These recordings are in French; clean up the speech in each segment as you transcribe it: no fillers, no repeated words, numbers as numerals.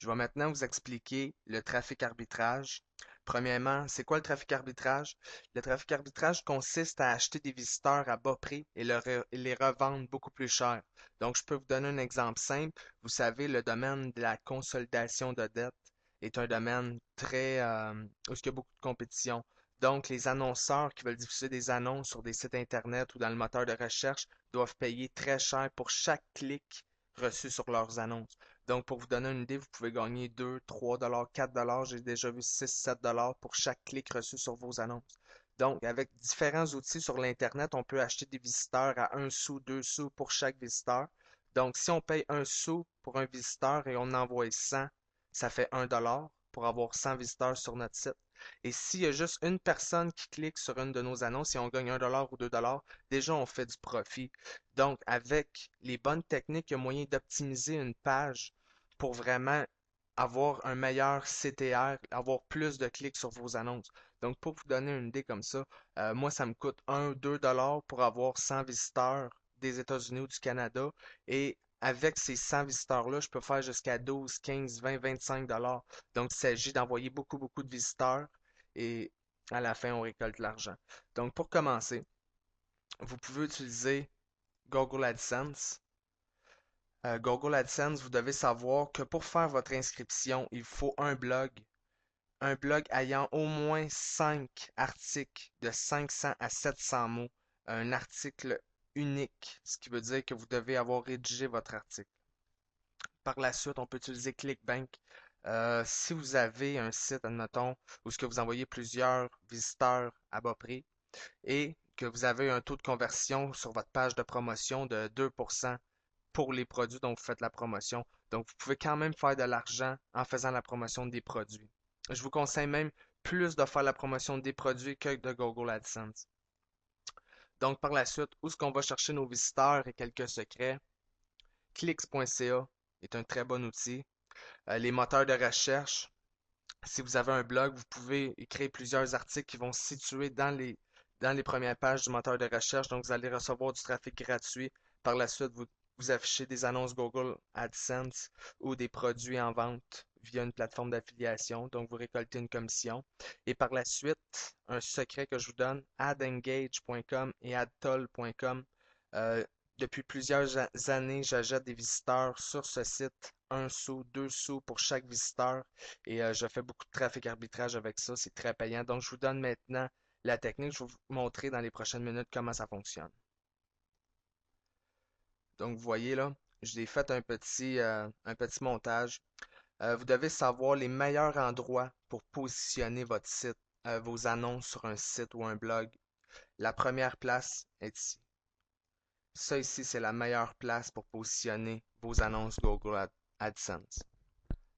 Je vais maintenant vous expliquer le trafic arbitrage. Premièrement, c'est quoi le trafic arbitrage? Le trafic arbitrage consiste à acheter des visiteurs à bas prix et et les revendre beaucoup plus cher. Donc, je peux vous donner un exemple simple. Vous savez, le domaine de la consolidation de dettes est un domaine où il y a beaucoup de compétition. Donc, les annonceurs qui veulent diffuser des annonces sur des sites Internet ou dans le moteur de recherche doivent payer très cher pour chaque clic reçu sur leurs annonces. Donc, pour vous donner une idée, vous pouvez gagner 2, 3 4 j'ai déjà vu 6, 7 pour chaque clic reçu sur vos annonces. Donc, avec différents outils sur l'Internet, on peut acheter des visiteurs à 1 sou, 2 sous pour chaque visiteur. Donc, si on paye 1 sou pour un visiteur et on en envoie 100, ça fait 1 pour avoir 100 visiteurs sur notre site. Et s'il y a juste une personne qui clique sur une de nos annonces et on gagne 1 ou 2 déjà on fait du profit. Donc, avec les bonnes techniques, il y a moyen d'optimiser une page pour vraiment avoir un meilleur CTR, avoir plus de clics sur vos annonces. Donc, pour vous donner une idée comme ça, moi, ça me coûte 1 ou 2 pour avoir 100 visiteurs des États-Unis ou du Canada. Et avec ces 100 visiteurs-là, je peux faire jusqu'à 12, 15, 20, 25 Donc, il s'agit d'envoyer beaucoup, beaucoup de visiteurs et à la fin, on récolte l'argent. Donc, pour commencer, vous pouvez utiliser Google AdSense. Google AdSense, vous devez savoir que pour faire votre inscription, il faut un blog ayant au moins 5 articles de 500 à 700 mots, un article unique, ce qui veut dire que vous devez avoir rédigé votre article. Par la suite, on peut utiliser ClickBank. Si vous avez un site, admettons, où ce que vous envoyez plusieurs visiteurs à bas prix et que vous avez un taux de conversion sur votre page de promotion de 2% pour les produits dont vous faites la promotion. Donc, vous pouvez quand même faire de l'argent en faisant la promotion des produits. Je vous conseille même plus de faire la promotion des produits que de Google AdSense. Donc, par la suite, où est-ce qu'on va chercher nos visiteurs et quelques secrets? Clicks.ca est un très bon outil. Les moteurs de recherche, si vous avez un blog, vous pouvez écrire plusieurs articles qui vont se situer dans les premières pages du moteur de recherche. Donc, vous allez recevoir du trafic gratuit. Par la suite, vous affichez des annonces Google AdSense ou des produits en vente via une plateforme d'affiliation. Donc, vous récoltez une commission. Et par la suite, un secret que je vous donne, adengage.com et adtoll.com. Euh, Depuis plusieurs années, j'achète des visiteurs sur ce site, 1 sou, 2 sous pour chaque visiteur. Et je fais beaucoup de trafic arbitrage avec ça. C'est très payant. Donc, je vous donne maintenant la technique. Je vais vous montrer dans les prochaines minutes comment ça fonctionne. Donc, vous voyez là, j'ai fait un petit montage. Vous devez savoir les meilleurs endroits pour positionner votre site, vos annonces sur un site ou un blog. La première place est ici. Ça ici, c'est la meilleure place pour positionner vos annonces Google AdSense.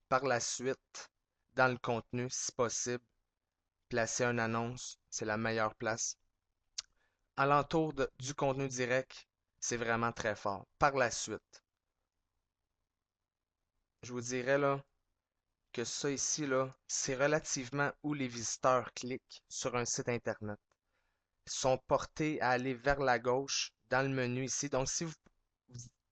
Par la suite, dans le contenu, si possible, placer une annonce, c'est la meilleure place. Alentour du contenu direct, c'est vraiment très fort. Par la suite, je vous dirais là que ça ici là, c'est relativement où les visiteurs cliquent sur un site internet. Ils sont portés à aller vers la gauche dans le menu ici. Donc si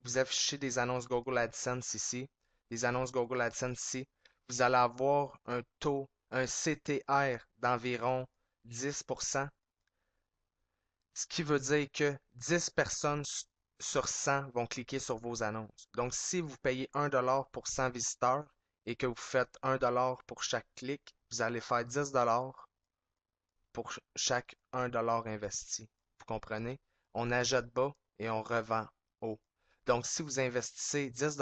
vous affichez des annonces Google AdSense ici, des annonces Google AdSense ici, vous allez avoir un taux, un CTR d'environ 10%. Ce qui veut dire que 10 personnes sur 100 vont cliquer sur vos annonces. Donc, si vous payez 1 pour 100 visiteurs et que vous faites 1 pour chaque clic, vous allez faire 10 pour chaque 1 investi. Vous comprenez? On achète bas et on revend haut. Donc, si vous investissez 10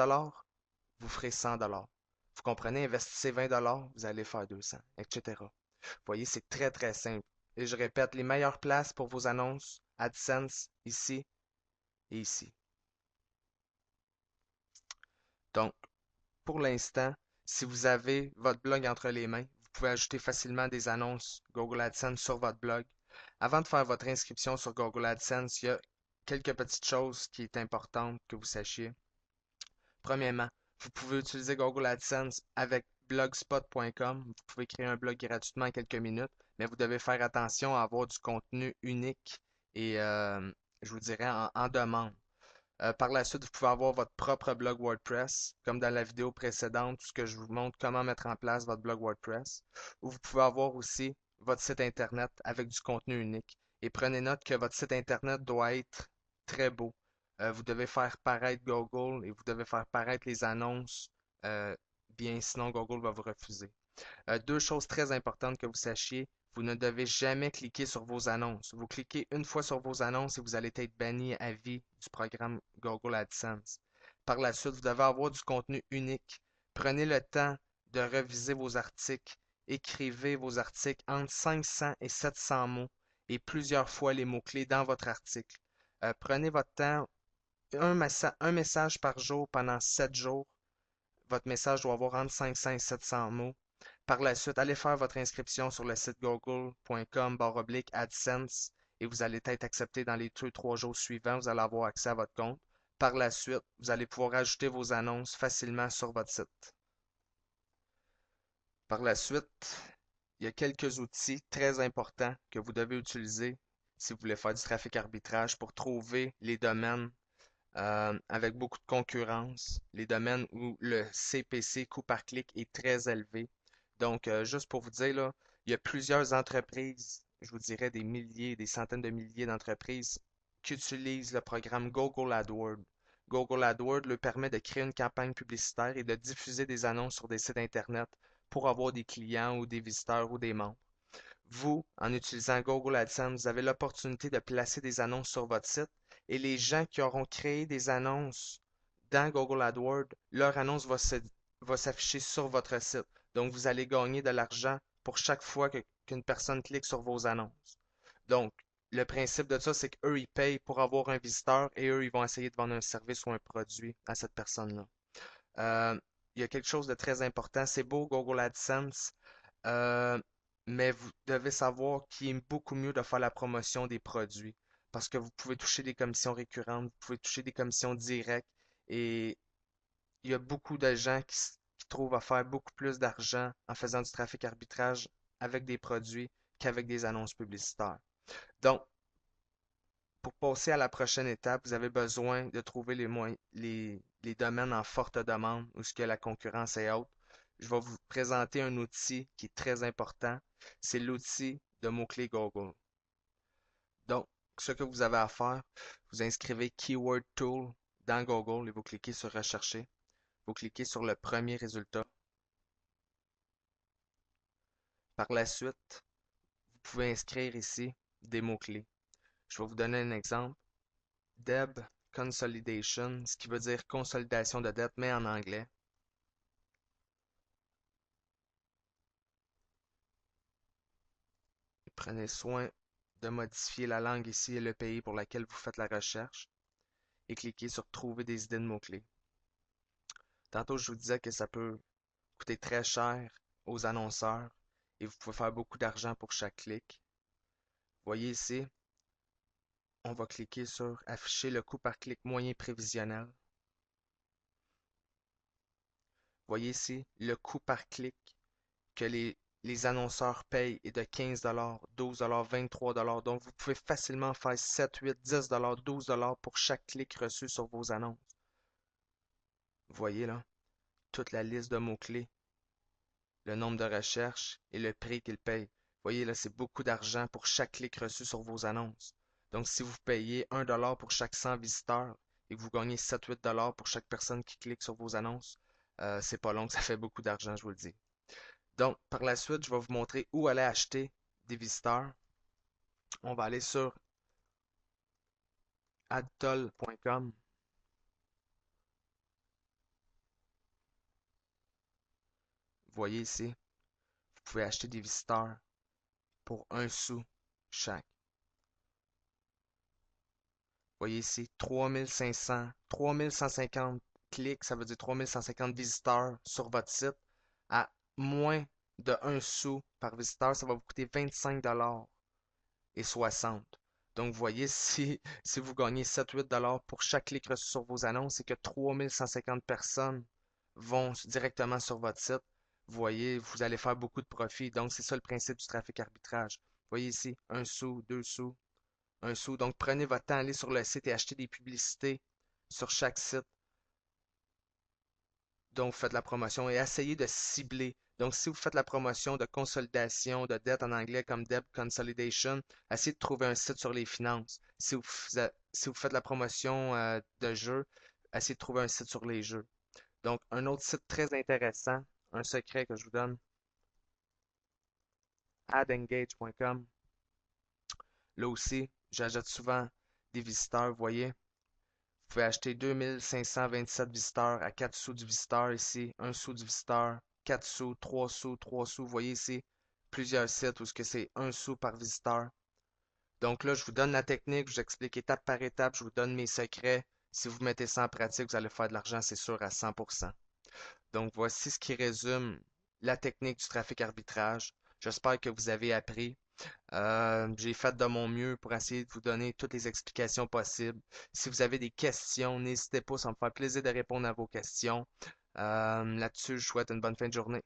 vous ferez 100 Vous comprenez? Investissez 20 vous allez faire 200, etc. Vous voyez, c'est très, très simple. Et je répète, les meilleures places pour vos annonces, AdSense, ici et ici. Donc, pour l'instant, si vous avez votre blog entre les mains, vous pouvez ajouter facilement des annonces Google AdSense sur votre blog. Avant de faire votre inscription sur Google AdSense, il y a quelques petites choses qui est importantes que vous sachiez. Premièrement, vous pouvez utiliser Google AdSense avec blogspot.com. Vous pouvez créer un blog gratuitement en quelques minutes, mais vous devez faire attention à avoir du contenu unique et je vous dirais en demande. Par la suite, vous pouvez avoir votre propre blog WordPress, comme dans la vidéo précédente, où je vous montre comment mettre en place votre blog WordPress. Ou vous pouvez avoir aussi votre site Internet avec du contenu unique. Et prenez note que votre site Internet doit être très beau. Vous devez faire paraître Google et vous devez faire paraître les annonces bien, sinon Google va vous refuser. Deux choses très importantes que vous sachiez. Vous ne devez jamais cliquer sur vos annonces. Vous cliquez une fois sur vos annonces et vous allez être banni à vie du programme Google AdSense. Par la suite, vous devez avoir du contenu unique. Prenez le temps de reviser vos articles. Écrivez vos articles entre 500 et 700 mots et plusieurs fois les mots-clés dans votre article. Prenez votre temps, un message par jour pendant 7 jours. Votre message doit avoir entre 500 et 700 mots. Par la suite, allez faire votre inscription sur le site google.com/AdSense et vous allez être accepté dans les 2-3 jours suivants. Vous allez avoir accès à votre compte. Par la suite, vous allez pouvoir ajouter vos annonces facilement sur votre site. Par la suite, il y a quelques outils très importants que vous devez utiliser si vous voulez faire du trafic arbitrage pour trouver les domaines avec beaucoup de concurrence, les domaines où le CPC, coût par clic, est très élevé. Donc, juste pour vous dire, là, il y a plusieurs entreprises, je vous dirais des milliers, des centaines de milliers d'entreprises qui utilisent le programme Google AdWords. Google AdWords leur permet de créer une campagne publicitaire et de diffuser des annonces sur des sites Internet pour avoir des clients ou des visiteurs ou des membres. Vous, en utilisant Google AdSense, vous avez l'opportunité de placer des annonces sur votre site et les gens qui auront créé des annonces dans Google AdWords, leur annonce va s'afficher sur votre site. Donc, vous allez gagner de l'argent pour chaque fois qu'une personne clique sur vos annonces. Donc, le principe de ça, c'est qu'eux, ils payent pour avoir un visiteur et eux, ils vont essayer de vendre un service ou un produit à cette personne-là. Euh, il y a quelque chose de très important. C'est beau, Google AdSense, euh, mais vous devez savoir qu'il est beaucoup mieux de faire la promotion des produits parce que vous pouvez toucher des commissions récurrentes, vous pouvez toucher des commissions directes et il y a beaucoup de gens qui trouvent à faire beaucoup plus d'argent en faisant du trafic arbitrage avec des produits qu'avec des annonces publicitaires. Donc, pour passer à la prochaine étape, vous avez besoin de trouver les domaines en forte demande où ce que la concurrence est haute. Je vais vous présenter un outil qui est très important. C'est l'outil de mots-clés Google. Donc, ce que vous avez à faire, vous inscrivez Keyword Tool dans Google et vous cliquez sur Rechercher. Vous cliquez sur le premier résultat. Par la suite, vous pouvez inscrire ici des mots-clés. Je vais vous donner un exemple. Deb Consolidation, ce qui veut dire consolidation de dette, mais en anglais. Prenez soin de modifier la langue ici et le pays pour lequel vous faites la recherche et cliquez sur Trouver des idées de mots-clés. Tantôt, je vous disais que ça peut coûter très cher aux annonceurs et vous pouvez faire beaucoup d'argent pour chaque clic. Voyez ici, on va cliquer sur Afficher le coût par clic moyen prévisionnel. Voyez ici, le coût par clic que les annonceurs payent est de 15$, 12$, 23$. Donc, vous pouvez facilement faire 7, 8, 10$, 12$ pour chaque clic reçu sur vos annonces. Vous voyez là, toute la liste de mots-clés, le nombre de recherches et le prix qu'ils payent. Vous voyez là, c'est beaucoup d'argent pour chaque clic reçu sur vos annonces. Donc, si vous payez 1$ pour chaque 100 visiteurs et que vous gagnez 7-8$ pour chaque personne qui clique sur vos annonces, c'est pas long, ça fait beaucoup d'argent, je vous le dis. Donc, par la suite, je vais vous montrer où aller acheter des visiteurs. On va aller sur adtol.com. Vous voyez ici, vous pouvez acheter des visiteurs pour 1 sou chaque. Vous voyez ici, 3500, 3150 clics, ça veut dire 3150 visiteurs sur votre site. À moins de 1 sou par visiteur, ça va vous coûter 25$ et 60. Donc, vous voyez, si vous gagnez 7-8$ pour chaque clic reçu sur vos annonces, c'est que 3150 personnes vont directement sur votre site. Vous voyez, vous allez faire beaucoup de profit. Donc, c'est ça le principe du trafic arbitrage. Vous voyez ici, 1 sou, 2 sous, 1 sou. Donc, prenez votre temps, allez sur le site et achetez des publicités sur chaque site dont vous faites la promotion et essayez de cibler. Donc, si vous faites la promotion de consolidation, de dette en anglais comme debt consolidation, essayez de trouver un site sur les finances. Si vous faites la promotion de jeux, essayez de trouver un site sur les jeux. Donc, un autre site très intéressant, un secret que je vous donne, adengage.com. Là aussi, j'ajoute souvent des visiteurs, vous voyez. Vous pouvez acheter 2527 visiteurs à 4 sous du visiteur ici, 1 sou du visiteur, 4 sous, 3 sous, 3 sous. Vous voyez ici plusieurs sites où ce que c'est 1 sou par visiteur. Donc là, je vous donne la technique, je vous explique étape par étape, je vous donne mes secrets. Si vous mettez ça en pratique, vous allez faire de l'argent, c'est sûr, à 100%. Donc voici ce qui résume la technique du trafic arbitrage. J'espère que vous avez appris. J'ai fait de mon mieux pour essayer de vous donner toutes les explications possibles. Si vous avez des questions, n'hésitez pas, ça me fait plaisir de répondre à vos questions. Là-dessus, je vous souhaite une bonne fin de journée.